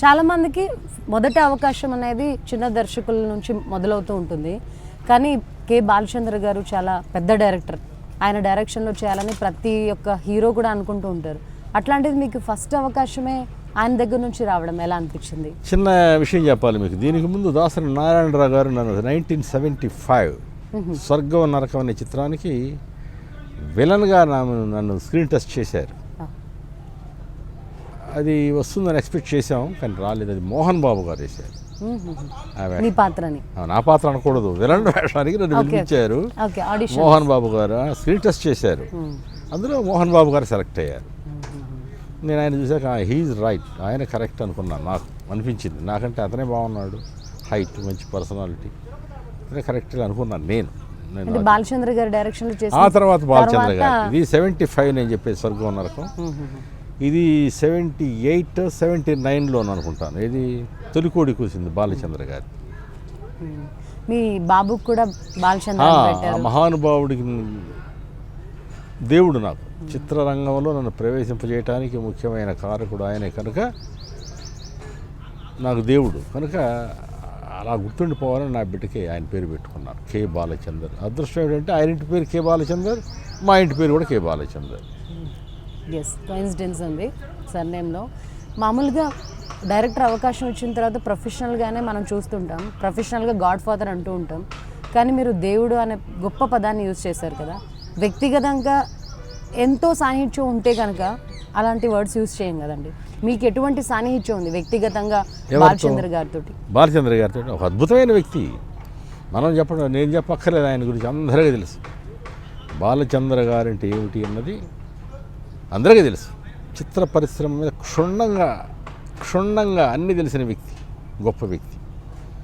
చాలామందికి మొదటి అవకాశం అనేది చిన్న దర్శకుల నుంచి మొదలవుతూ ఉంటుంది. కానీ కె బాలచంద్ర గారు చాలా పెద్ద డైరెక్టర్. ఆయన డైరెక్షన్లో చేయాలని ప్రతి ఒక్క హీరో కూడా అనుకుంటూ ఉంటారు. అట్లాంటిది మీకు ఫస్ట్ అవకాశమే ఆయన దగ్గర నుంచి రావడం ఎలా అనిపించింది? చిన్న విషయం చెప్పాలి మీకు. దీనికి ముందు దాసరి నారాయణరావు గారు నన్ను 1975 స్వర్గం నరకం అనే చిత్రానికి విలన్గా నన్ను స్క్రీన్ టెస్ట్ చేశారు. అది వస్తుందని ఎక్స్పెక్ట్ చేసాం, కానీ రాలేదు. అది మోహన్ బాబు గారు వేశారు మీ పాత్రని. నా పాత్ర అనకూడదు, విలన్ వేషానికి నన్ను పిలిపించారు. మోహన్ బాబు గారు స్క్రీన్ టెస్ట్ చేశారు. అందులో మోహన్ బాబు గారు సెలెక్ట్ అయ్యారు. నేను ఆయన చూసాక హీఈస్ రైట్, ఆయన కరెక్ట్ అనుకున్నాను. నాకు అనిపించింది. నాకంటే అతనే బాగున్నాడు, హైట్, మంచి పర్సనాలిటీ, అతనే కరెక్ట్ అనుకున్నాను నేను. బాలచంద్ర గారి డైరెక్షన్లో చేసి ఆ తర్వాత బాలచంద్ర గారు. ఇది 75 నేను చెప్పేది స్వర్గం నరకం. ఇది 78, 79లో అనుకుంటాను. ఇది తొలికోడి కూసింది బాలచంద్ర గారి. మీ బాబుకు కూడా బాలచంద్ర మహానుభావుడికి దేవుడు. నాకు చిత్రరంగంలో నన్ను ప్రవేశింపజేయడానికి ముఖ్యమైన కారకుడు ఆయనే కనుక నాకు దేవుడు కనుక అలా గుర్తుండిపోవాలని నా బిడ్డకి ఆయన పేరు పెట్టుకున్నాను, కె బాలచందర్. అదృష్టం ఏంటంటే ఆయన ఇంటి పేరు కె బాలచందర్, మా ఇంటి పేరు కూడా కె బాలచందర్. ఎస్, కోఇన్సిడెన్స్ ఉంది సర్నేమ్లో. మామూలుగా డైరెక్టర్ అవకాశం ఇచ్చిన తర్వాత ప్రొఫెషనల్గానే మనం చూస్తుంటాం, ప్రొఫెషనల్గా గాడ్ ఫాదర్ అంటూ ఉంటాం. కానీ మీరు దేవుడు అనే గొప్ప పదాన్ని యూజ్ చేశారు కదా. వ్యక్తిగతంగా ఎంతో సాన్నిహిత్యం ఉంటే కనుక అలాంటి వర్డ్స్ యూజ్ చేయం కదండి. మీకు ఎటువంటి సాన్నిహిత్యం ఉంది వ్యక్తిగతంగా బాలచంద్ర గారితో? బాలచంద్ర గారితో ఒక అద్భుతమైన వ్యక్తి. మనం చెప్పడం, నేను చెప్పక్కర్లేదు, ఆయన గురించి అందరికీ తెలుసు. బాలచంద్ర గారంటే ఏమిటి అన్నది అందరికీ తెలుసు. చిత్ర పరిశ్రమ మీద క్షుణ్ణంగా అన్నీ తెలిసిన వ్యక్తి, గొప్ప వ్యక్తి.